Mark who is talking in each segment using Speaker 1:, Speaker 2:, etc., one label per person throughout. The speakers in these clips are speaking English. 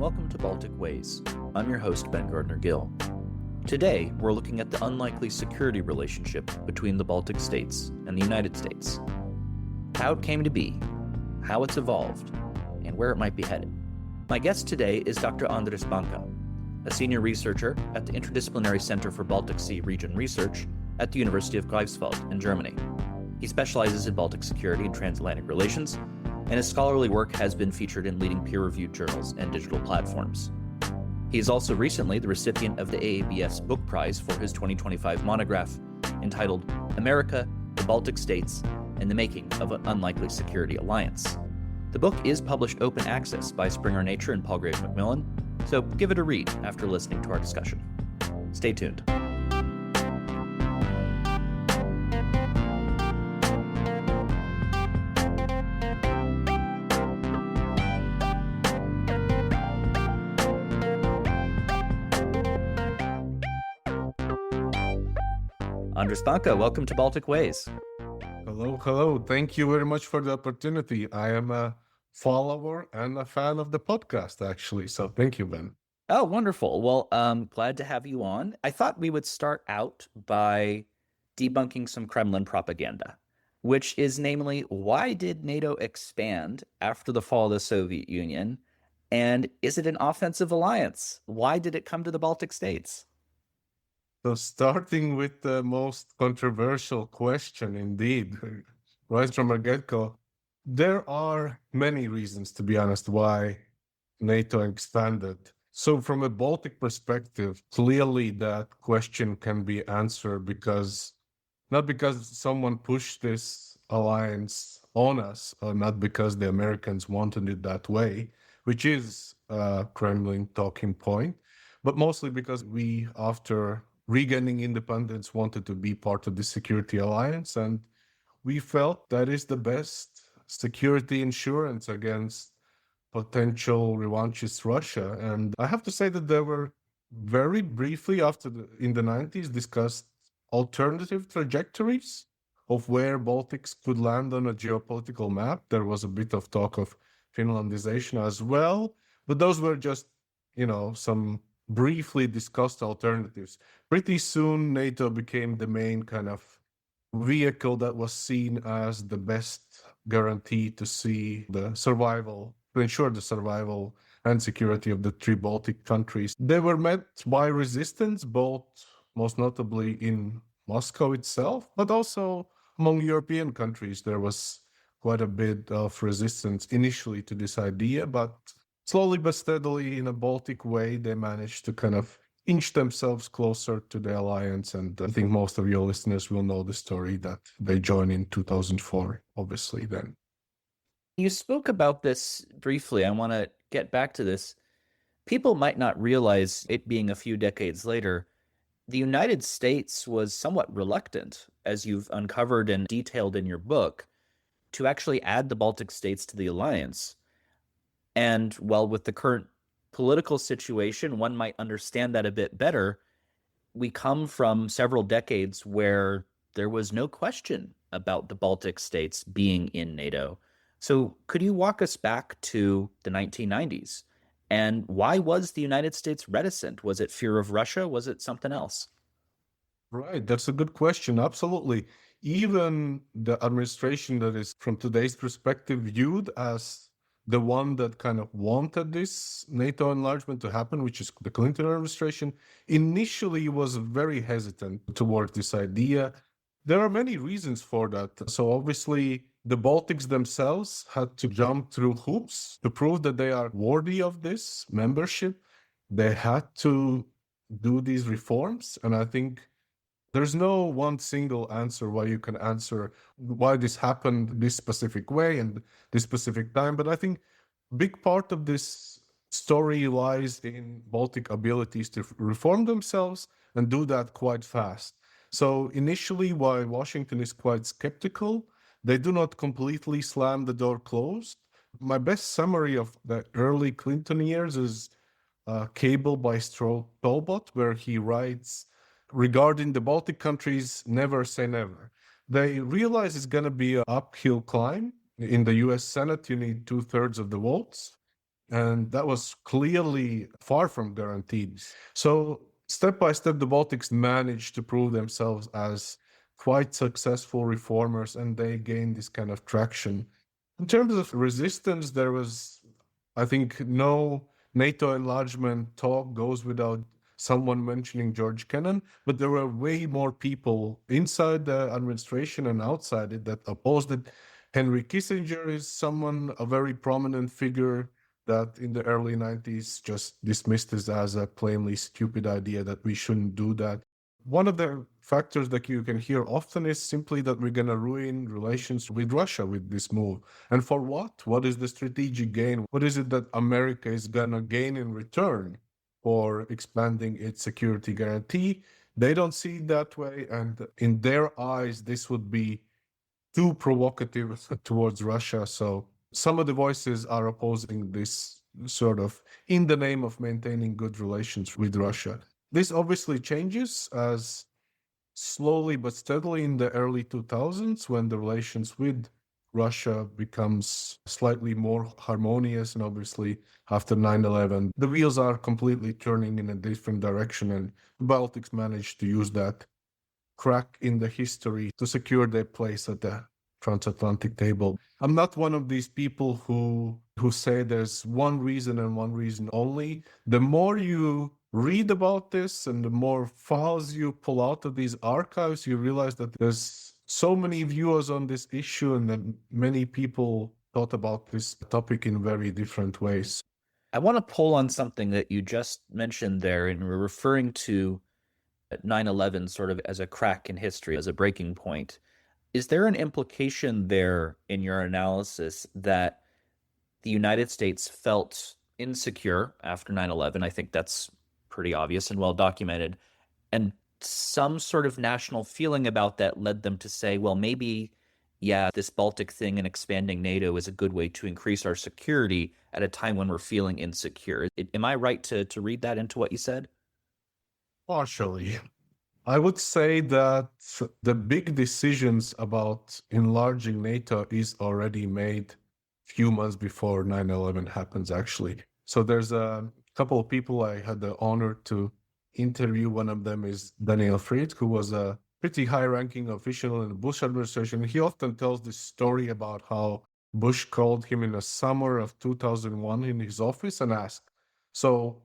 Speaker 1: welcome to Baltic Ways. I'm your host, Ben Gardner-Gill. Today, we're looking at the unlikely security relationship between the Baltic states and the United States. How it came to be, how it's evolved, and where it might be headed. My guest today is Dr. Andris Banka, a senior researcher at the Interdisciplinary Center for Baltic Sea Region Research at the University of Greifswald in Germany. He specializes in Baltic security and transatlantic relations, and his scholarly work has been featured in leading peer-reviewed journals and digital platforms. He is also recently the recipient of the AABS Book Prize for his 2025 monograph entitled America, the Baltic States, and the Making of an Unlikely Security Alliance. The book is published open access by Springer Nature and Palgrave Macmillan, so give it a read after listening to our discussion. Stay tuned. Andris Banka, welcome to Baltic Ways.
Speaker 2: Hello. Thank you very much for the opportunity. I am a follower and a fan of the podcast, actually. So thank you, Ben.
Speaker 1: Oh, wonderful. Well, glad to have you on. I thought we would start out by debunking some Kremlin propaganda, which is namely, why did NATO expand after the fall of the Soviet Union? And is it an offensive alliance? Why did it come to the Baltic states?
Speaker 2: So starting with the most controversial question, indeed, right from a get-go, there are many reasons, to be honest, why NATO expanded. So from a Baltic perspective, clearly that question can be answered not because someone pushed this alliance on us, or not because the Americans wanted it that way, which is a Kremlin talking point, but mostly because we, after regaining independence, wanted to be part of the security alliance, and we felt that is the best security insurance against potential revanchist Russia. And I have to say that there were very briefly in the 90s discussed alternative trajectories of where Baltics could land on a geopolitical map. There was a bit of talk of Finlandization as well, but those were just, some briefly discussed alternatives. Pretty soon, NATO became the main kind of vehicle that was seen as the best guarantee to ensure the survival and security of the three Baltic countries. They were met by resistance, both most notably in Moscow itself, but also among European countries. There was quite a bit of resistance initially to this idea, but slowly but steadily, in a Baltic way, they managed to kind of inch themselves closer to the alliance. And I think most of your listeners will know the story that they joined in 2004, obviously, then.
Speaker 1: You spoke about this briefly. I want to get back to this. People might not realize, it being a few decades later, the United States was somewhat reluctant, as you've uncovered and detailed in your book, to actually add the Baltic states to the alliance. And while with the current political situation, one might understand that a bit better, we come from several decades where there was no question about the Baltic states being in NATO. So could you walk us back to the 1990s? And why was the United States reticent? Was it fear of Russia? Was it something else?
Speaker 2: Right, that's a good question. Absolutely. Even the administration that is, from today's perspective, viewed as the one that kind of wanted this NATO enlargement to happen, which is the Clinton administration, initially was very hesitant towards this idea. There are many reasons for that. So obviously, the Baltics themselves had to jump through hoops to prove that they are worthy of this membership. They had to do these reforms. And I think there's no one single answer why you can answer why this happened this specific way and this specific time. But I think a big part of this story lies in Baltic abilities to reform themselves and do that quite fast. So initially, while Washington is quite skeptical, they do not completely slam the door closed. My best summary of the early Clinton years is a cable by Talbot, where he writes, regarding the Baltic countries, never say never. They realize it's going to be an uphill climb. In the US Senate, you need 2/3 of the votes. And that was clearly far from guaranteed. So step by step, the Baltics managed to prove themselves as quite successful reformers, and they gained this kind of traction. In terms of resistance, there was, I think, no NATO enlargement talk goes without someone mentioning George Kennan, but there were way more people inside the administration and outside it that opposed it. Henry Kissinger is someone, a very prominent figure that in the early 90s just dismissed this as a plainly stupid idea that we shouldn't do that. One of the factors that you can hear often is simply that we're going to ruin relations with Russia with this move. And for what? What is the strategic gain? What is it that America is going to gain in return for expanding its security guarantee? They don't see it that way. And in their eyes, this would be too provocative towards Russia. So some of the voices are opposing this sort of in the name of maintaining good relations with Russia. This obviously changes as slowly but steadily in the early 2000s when the relations with Russia becomes slightly more harmonious. And obviously after 9/11, the wheels are completely turning in a different direction. And the Baltics managed to use that crack in the history to secure their place at the transatlantic table. I'm not one of these people who say there's one reason and one reason only. The more you read about this and the more files you pull out of these archives, you realize that there's so many views on this issue and that many people thought about this topic in very different ways.
Speaker 1: I want to pull on something that you just mentioned there, and we're referring to 9/11 sort of as a crack in history, as a breaking point. Is there an implication there in your analysis that the United States felt insecure after 9/11? I think that's pretty obvious and well documented. And some sort of national feeling about that led them to say, well, maybe, yeah, this Baltic thing and expanding NATO is a good way to increase our security at a time when we're feeling insecure. Am I right to read that into what you said?
Speaker 2: Partially. I would say that the big decisions about enlarging NATO is already made few months before 9/11 happens, actually. So there's a couple of people I had the honor to interview. One of them is Daniel Fried, who was a pretty high-ranking official in the Bush administration. He often tells this story about how Bush called him in the summer of 2001 in his office and asked, so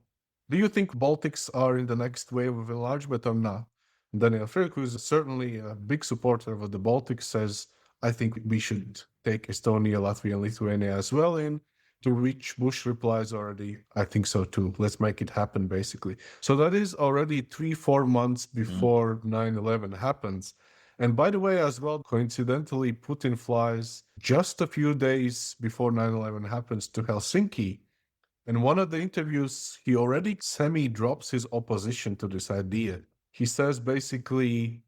Speaker 2: do you think Baltics are in the next wave of enlargement or not? Daniel Frick, who is certainly a big supporter of the Baltics, says, I think we should take Estonia, Latvia, and Lithuania as well in, to which Bush replies already, I think so too. Let's make it happen, basically. So that is already 3-4 months before 9/11 happens. And by the way, as well, coincidentally, Putin flies just a few days before 9/11 happens to Helsinki. In one of the interviews, he already semi-drops his opposition to this idea. He says basically,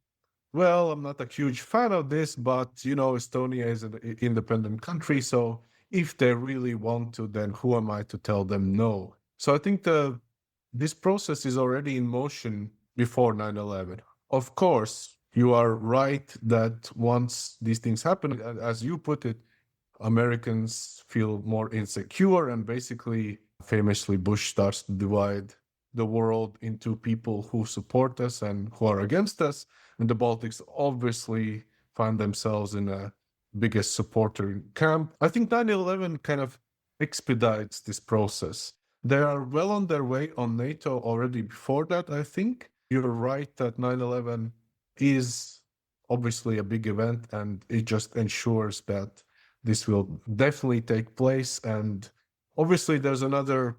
Speaker 2: well, I'm not a huge fan of this, but, Estonia is an independent country, so if they really want to, then who am I to tell them no? So I think this process is already in motion before 9/11. Of course, you are right that once these things happen, as you put it, Americans feel more insecure, and basically, famously, Bush starts to divide the world into people who support us and who are against us. And the Baltics obviously find themselves in a biggest supporter camp. I think 9/11 kind of expedites this process. They are well on their way on NATO already before that, I think. You're right that 9/11 is obviously a big event, and it just ensures that this will definitely take place. And obviously there's another,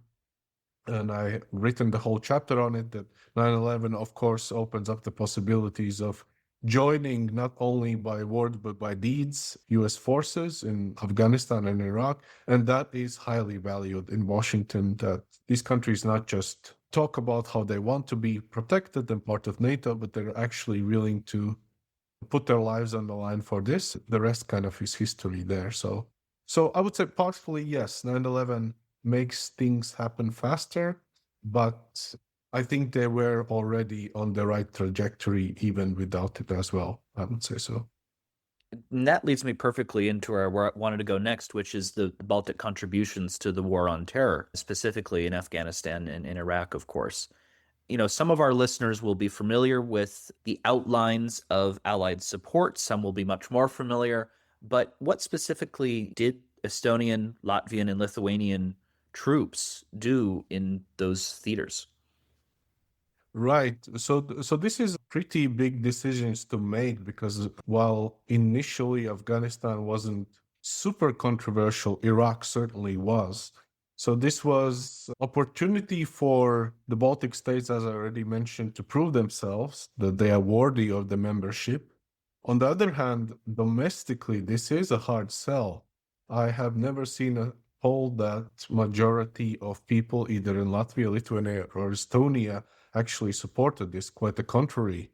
Speaker 2: and I written the whole chapter on it, that 9/11, of course, opens up the possibilities of joining not only by word but by deeds US forces in Afghanistan and Iraq. And that is highly valued in Washington, that these countries not just talk about how they want to be protected and part of NATO, but they're actually willing to put their lives on the line for this. The rest kind of is history there. So I would say partially, yes, 9/11 makes things happen faster, but I think they were already on the right trajectory even without it as well. I would say so.
Speaker 1: And that leads me perfectly into where I wanted to go next, which is the Baltic contributions to the war on terror, specifically in Afghanistan and in Iraq, of course. Some of our listeners will be familiar with the outlines of Allied support. Some will be much more familiar. But what specifically did Estonian, Latvian, and Lithuanian troops do in those theaters?
Speaker 2: Right. So this is pretty big decisions to make because while initially Afghanistan wasn't super controversial, Iraq certainly was. So this was opportunity for the Baltic states, as I already mentioned, to prove themselves that they are worthy of the membership. On the other hand, domestically, this is a hard sell. I have never seen a poll that majority of people, either in Latvia, Lithuania, or Estonia, actually supported this. Quite the contrary.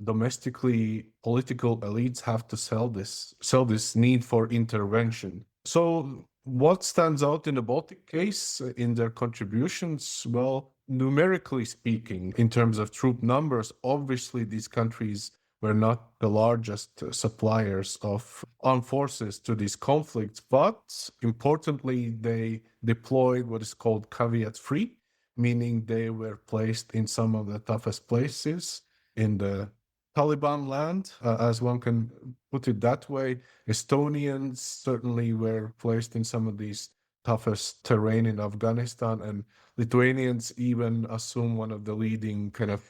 Speaker 2: Domestically, political elites have to sell this need for intervention. So what stands out in the Baltic case in their contributions? Well, numerically speaking, in terms of troop numbers, obviously these countries were not the largest suppliers of armed forces to these conflicts, but importantly, they deployed what is called caveat free, meaning they were placed in some of the toughest places in the Taliban land, as one can put it that way. Estonians certainly were placed in some of these toughest terrain in Afghanistan, and Lithuanians even assume one of the leading kind of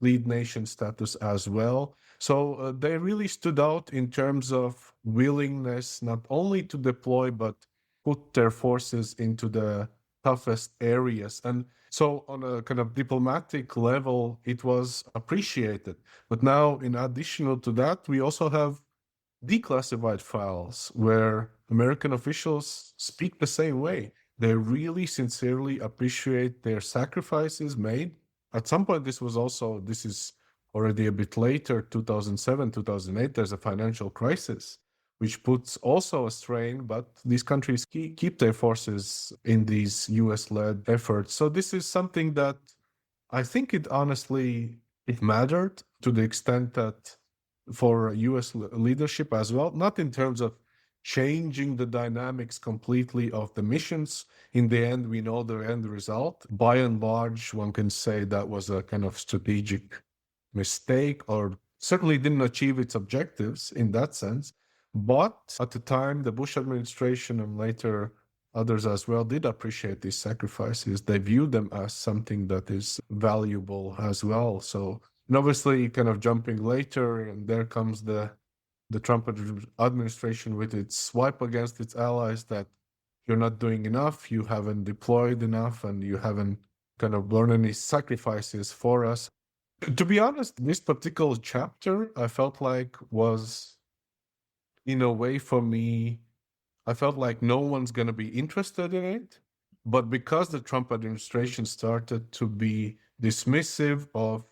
Speaker 2: lead nation status as well. So they really stood out in terms of willingness not only to deploy, but put their forces into the toughest areas. And so, on a kind of diplomatic level, it was appreciated. But now, in addition to that, we also have declassified files where American officials speak the same way. They really sincerely appreciate their sacrifices made. At some point, this is already a bit later, 2007, 2008, there's a financial crisis, which puts also a strain, but these countries keep their forces in these US-led efforts. So this is something that I think it mattered to the extent that for US leadership as well, not in terms of changing the dynamics completely of the missions. In the end, we know the end result. By and large, one can say that was a kind of strategic mistake or certainly didn't achieve its objectives in that sense. But at the time, the Bush administration and later others as well did appreciate these sacrifices. They viewed them as something that is valuable as well. So, and obviously, kind of jumping later, and there comes the Trump administration with its swipe against its allies that you're not doing enough, you haven't deployed enough, and you haven't kind of borne any sacrifices for us. To be honest, this particular chapter I felt like was, in a way, for me, I felt like no one's going to be interested in it. But because the Trump administration started to be dismissive of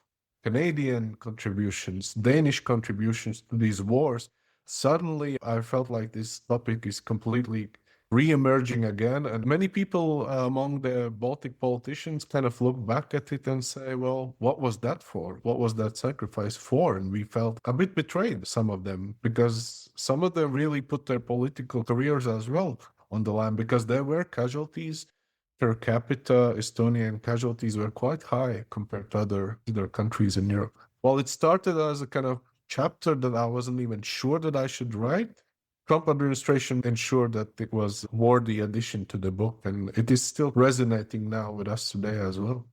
Speaker 2: Canadian contributions, Danish contributions to these wars, suddenly I felt like this topic is completely re-emerging again. And many people among the Baltic politicians kind of look back at it and say, well, what was that for? What was that sacrifice for? And we felt a bit betrayed, some of them, because some of them really put their political careers as well on the line, because there were casualties. Per capita, Estonian casualties were quite high compared to other countries in Europe. While it started as a kind of chapter that I wasn't even sure that I should write, Trump administration ensured that it was worthy addition to the book, and it is still resonating now with us today as well.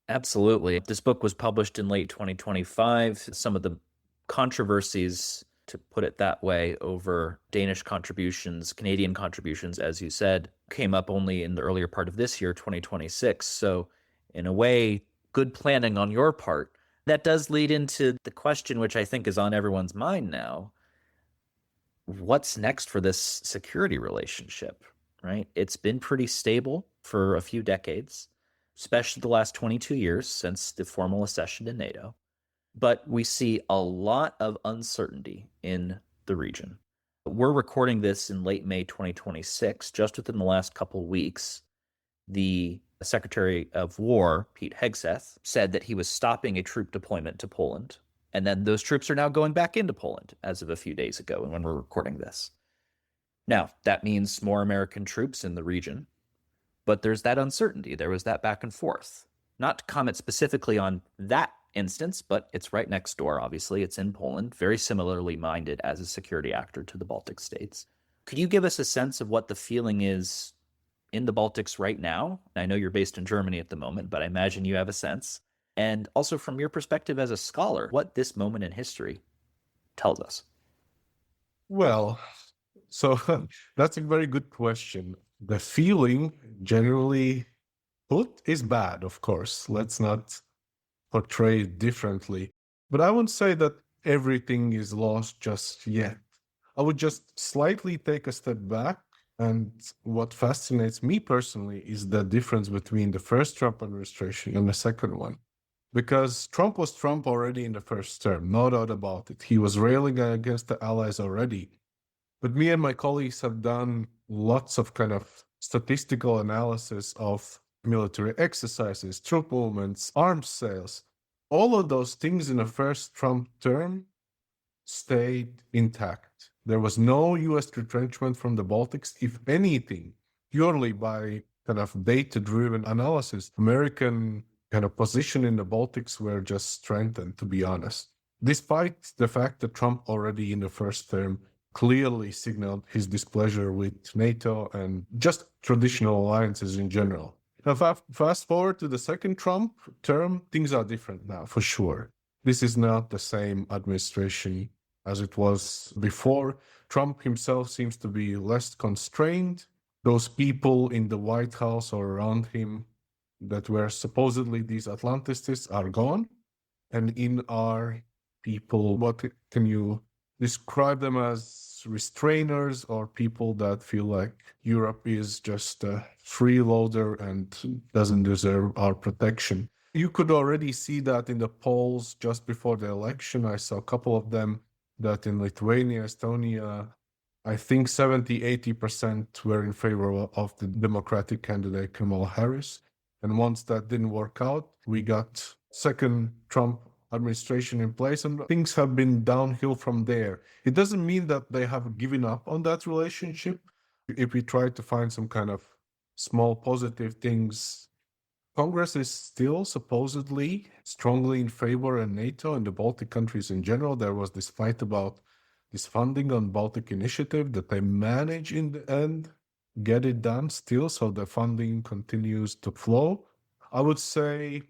Speaker 1: Absolutely. This book was published in late 2025. Some of the controversies, to put it that way, over Danish contributions, Canadian contributions, as you said, came up only in the earlier part of this year, 2026. So, in a way, good planning on your part. That does lead into the question, which I think is on everyone's mind now. What's next for this security relationship, right? It's been pretty stable for a few decades, especially the last 22 years since the formal accession to NATO. But we see a lot of uncertainty in the region. We're recording this in late May 2026. Just within the last couple weeks, the Secretary of War, Pete Hegseth, said that he was stopping a troop deployment to Poland. And then those troops are now going back into Poland as of a few days ago, and when we're recording this. Now, that means more American troops in the region, but there's that uncertainty. There was that back and forth. Not to comment specifically on that instance, but it's right next door, obviously. It's in Poland, very similarly minded as a security actor to the Baltic states. Could you give us a sense of what the feeling is in the Baltics right now? I know you're based in Germany at the moment, but I imagine you have a sense. And also from your perspective as a scholar, what this moment in history tells us.
Speaker 2: Well, so that's a very good question. The feeling generally put is bad, of course. Let's not portray it differently. But I wouldn't say that everything is lost just yet. I would just slightly take a step back. And what fascinates me personally is the difference between the first Trump administration and the second one. Because Trump was Trump already in the first term, no doubt about it. He was railing against the allies already. But me and my colleagues have done lots of kind of statistical analysis of military exercises, troop movements, arms sales. All of those things in the first Trump term stayed intact. There was no US retrenchment from the Baltics. If anything, purely by kind of data-driven analysis, American kind of position in the Baltics were just strengthened, to be honest. Despite the fact that Trump already in the first term clearly signaled his displeasure with NATO and just traditional alliances in general. Now, fast forward to the second Trump term, things are different now, for sure. This is not the same administration as it was before. Trump himself seems to be less constrained. Those people in the White House or around him that were supposedly these Atlanticists are gone. And in our people, what can you describe them as restrainers or people that feel like Europe is just a freeloader and doesn't deserve our protection? You could already see that in the polls just before the election. I saw a couple of them that in Lithuania, Estonia, I think 70-80% were in favor of the Democratic candidate Kamala Harris. And once that didn't work out, we got second Trump administration in place, and things have been downhill from there. It doesn't mean that they have given up on that relationship. If we try to find some kind of small positive things, Congress is still supposedly strongly in favor of NATO and the Baltic countries in general. There was this fight about this funding on Baltic Initiative that they manage in the end get it done still, so the funding continues to flow. I would say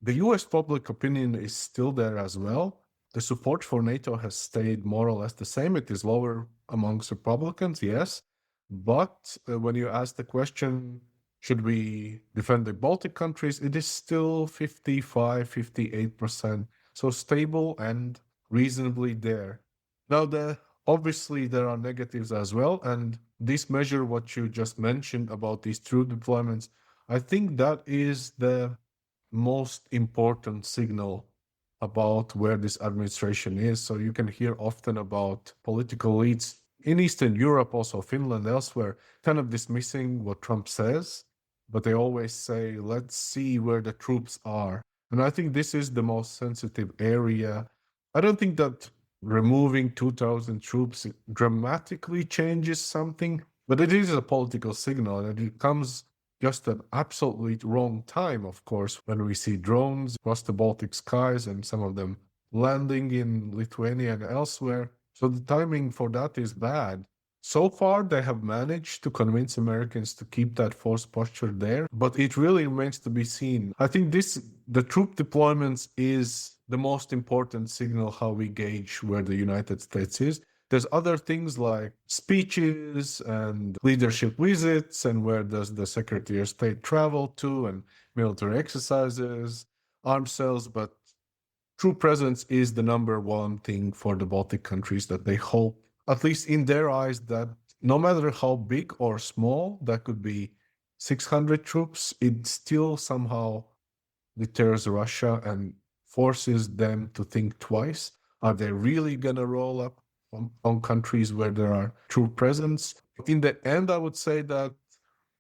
Speaker 2: the US public opinion is still there as well. The support for NATO has stayed more or less the same. It is lower amongst Republicans, yes. But when you ask the question, should we defend the Baltic countries, it is still 55-58%. So stable and reasonably there. Now, obviously, there are negatives as well. And this measure, what you just mentioned about these troop deployments, I think that is the most important signal about where this administration is. So you can hear often about political leads in Eastern Europe, also Finland, elsewhere, kind of dismissing what Trump says, but they always say, let's see where the troops are. And I think this is the most sensitive area. I don't think that removing 2,000 troops dramatically changes something, but it is a political signal, and it comes just an absolutely wrong time, of course, when we see drones across the Baltic skies and some of them landing in Lithuania and elsewhere. So the timing for that is bad. So far, they have managed to convince Americans to keep that force posture there, but it really remains to be seen. I think the troop deployments is the most important signal how we gauge where the United States is. There's other things like speeches and leadership visits and where does the Secretary of State travel to and military exercises, arms sales, but true presence is the number one thing for the Baltic countries that they hope, at least in their eyes, that no matter how big or small, that could be 600 troops, it still somehow deters Russia and forces them to think twice. Are they really going to roll up on countries where there are true presence? In the end, I would say that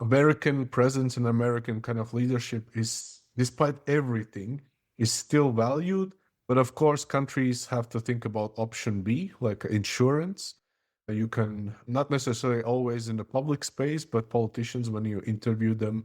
Speaker 2: American presence and American kind of leadership is, despite everything, is still valued. But of course, countries have to think about option B, like insurance. You can not necessarily always in the public space, but politicians, when you interview them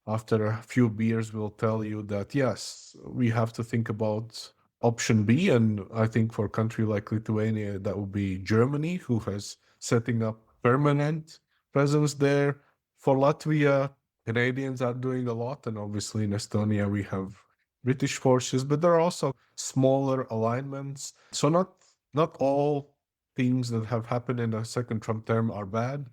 Speaker 2: after a few beers, will tell you that, yes, we have to think about option B. And I think for a country like Lithuania, that would be Germany, who has setting up permanent presence there. For Latvia, Canadians are doing a lot. And obviously in Estonia, we have British forces, but there are also smaller alignments. So not all things that have happened in the second Trump term are bad.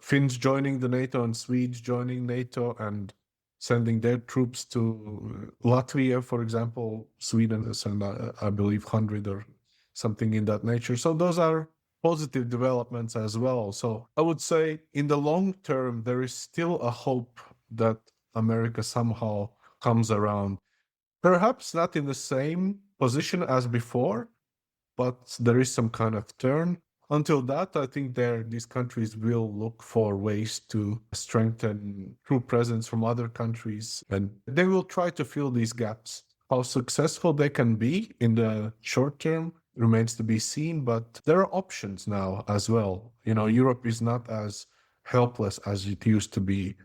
Speaker 2: Finns joining the NATO and Swedes joining NATO and sending their troops to Latvia, for example. Sweden has sent, I believe, 100 or something in that nature. So those are positive developments as well. So I would say in the long term, there is still a hope that America somehow comes around. Perhaps not in the same position as before, but there is some kind of turn. Until that, I think these countries will look for ways to strengthen true presence from other countries, and they will try to fill these gaps. How successful they can be in the short term remains to be seen, but there are options now as well. Europe is not as helpless as it used to be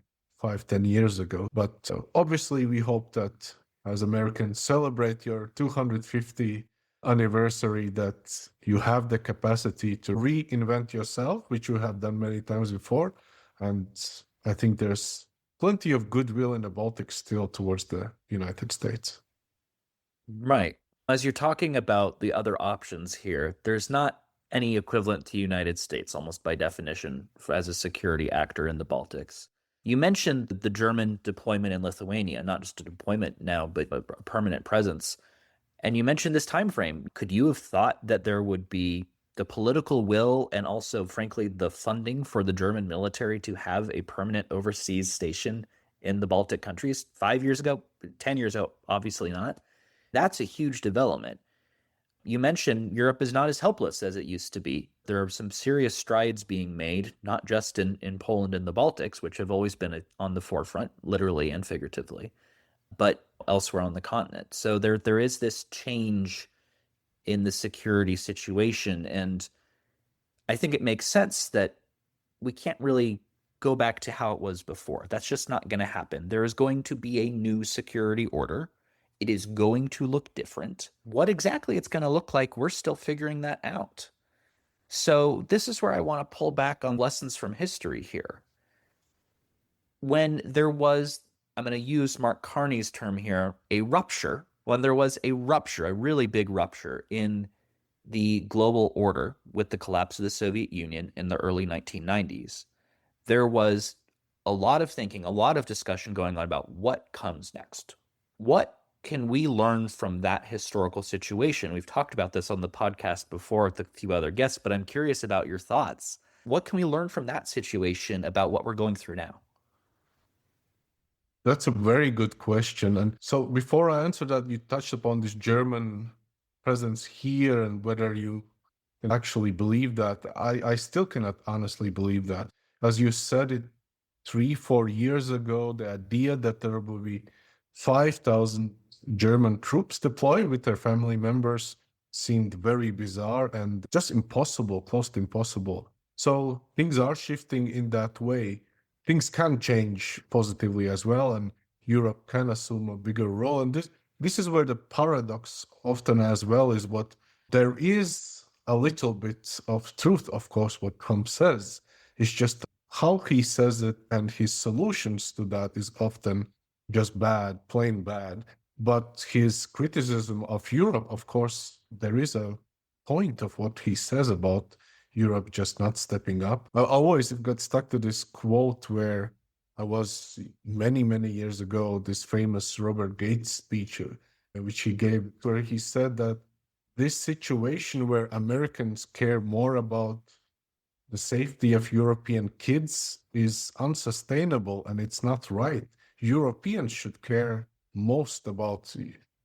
Speaker 2: 5, 10 years ago. But obviously, we hope that as Americans celebrate your 250 anniversary, that you have the capacity to reinvent yourself, which you have done many times before. And I think there's plenty of goodwill in the Baltics still towards the United States.
Speaker 1: Right. As you're talking about the other options here, there's not any equivalent to United States, almost by definition, as a security actor in the Baltics. You mentioned the German deployment in Lithuania, not just a deployment now, but a permanent presence. And you mentioned this time frame. Could you have thought that there would be the political will and also, frankly, the funding for the German military to have a permanent overseas station in the Baltic countries 5 years ago, 10 years ago? Obviously not. That's a huge development. You mentioned Europe is not as helpless as it used to be. There are some serious strides being made, not just in Poland and the Baltics, which have always been on the forefront, literally and figuratively, but elsewhere on the continent. So there is this change in the security situation. And I think it makes sense that we can't really go back to how it was before. That's just not going to happen. There is going to be a new security order. It is going to look different. What exactly it's going to look like, we're still figuring that out. So this is where I want to pull back on lessons from history here. When there was, I'm going to use Mark Carney's term here, a rupture, when there was a rupture, a really big rupture in the global order with the collapse of the Soviet Union in the early 1990s, there was a lot of thinking, a lot of discussion going on about what comes next. What can we learn from that historical situation? We've talked about this on the podcast before with a few other guests, but I'm curious about your thoughts. What can we learn from that situation about what we're going through now?
Speaker 2: That's a very good question. And so before I answer that, you touched upon this German presence here and whether you can actually believe that. I still cannot honestly believe that. As you said it 3, 4 years ago, the idea that there will be 5,000 German troops deployed with their family members seemed very bizarre and just impossible, close to impossible. So things are shifting in that way. Things can change positively as well, and Europe can assume a bigger role. And this is where the paradox often as well is what there is a little bit of truth, of course, what Trump says. It's just how he says it, and his solutions to that is often just bad, plain bad. But his criticism of Europe, of course, there is a point of what he says about Europe just not stepping up. I always got stuck to this quote where I was many, many years ago, this famous Robert Gates speech, which he gave, where he said that this situation where Americans care more about the safety of European kids is unsustainable and it's not right. Europeans should care most about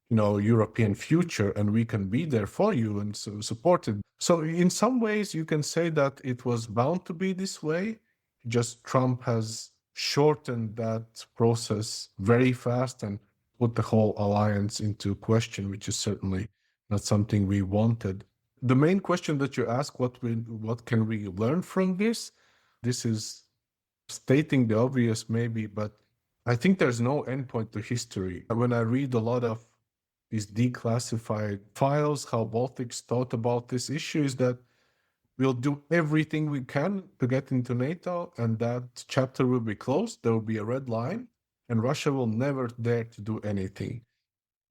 Speaker 2: European future, and we can be there for you and so support it. So in some ways you can say that it was bound to be this way, just Trump has shortened that process very fast and put the whole alliance into question, which is certainly not something we wanted. The main question that you ask, what can we learn from this? This is stating the obvious maybe, but I think there's no endpoint to history. When I read a lot of these declassified files, how Baltics thought about this issue is that we'll do everything we can to get into NATO, and that chapter will be closed. There will be a red line, and Russia will never dare to do anything.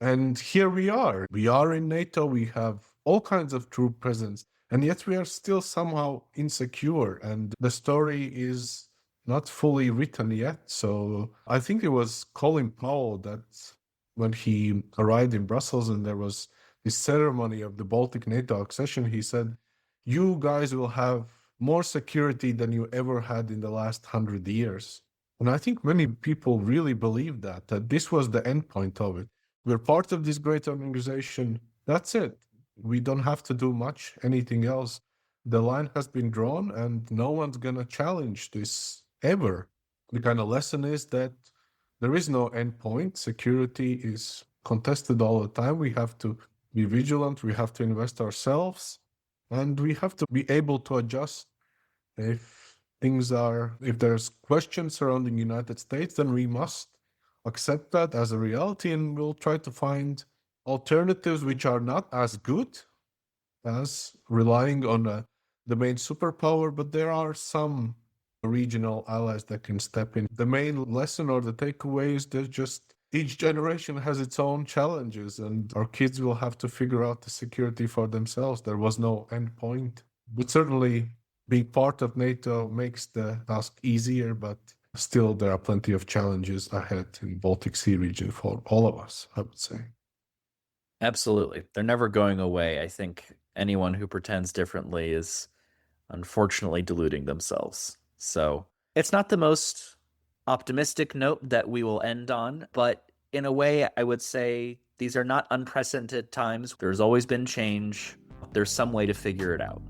Speaker 2: And here we are. We are in NATO. We have all kinds of troop presence, and yet we are still somehow insecure. And the story is not fully written yet. So I think it was Colin Powell that when he arrived in Brussels and there was this ceremony of the Baltic NATO accession, he said, "You guys will have more security than you ever had in the last 100 years." And I think many people really believe that this was the end point of it. We're part of this great organization. That's it. We don't have to do much, anything else. The line has been drawn and no one's going to challenge this ever. The kind of lesson is that there is no end point. Security is contested all the time. We have to be vigilant. We have to invest ourselves. And we have to be able to adjust. If there's questions surrounding the United States, then we must accept that as a reality, and we'll try to find alternatives which are not as good as relying on the main superpower, but there are some regional allies that can step in. The main lesson or the takeaway is that just each generation has its own challenges, and our kids will have to figure out the security for themselves. There was no end point. But certainly being part of NATO makes the task easier, but still there are plenty of challenges ahead in Baltic Sea region for all of us, I would say.
Speaker 1: Absolutely. They're never going away. I think anyone who pretends differently is unfortunately deluding themselves. So it's not the most optimistic note that we will end on, but in a way, I would say these are not unprecedented times. There's always been change. There's some way to figure it out.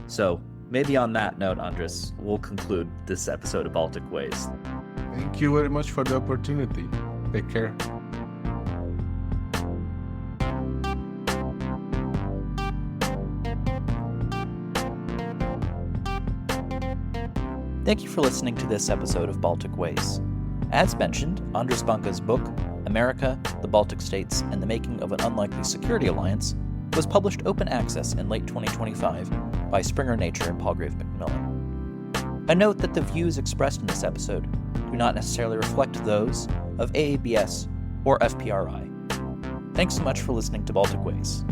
Speaker 1: So maybe on that note, Andres, we'll conclude this episode of Baltic Ways.
Speaker 2: Thank you very much for the opportunity. Take care.
Speaker 1: Thank you for listening to this episode of Baltic Ways. As mentioned, Andres Banka's book, America, the Baltic States, and the Making of an Unlikely Security Alliance, was published open access in late 2025 by Springer Nature and Palgrave Macmillan. A note that the views expressed in this episode do not necessarily reflect those of AABS or FPRI. Thanks so much for listening to Baltic Ways.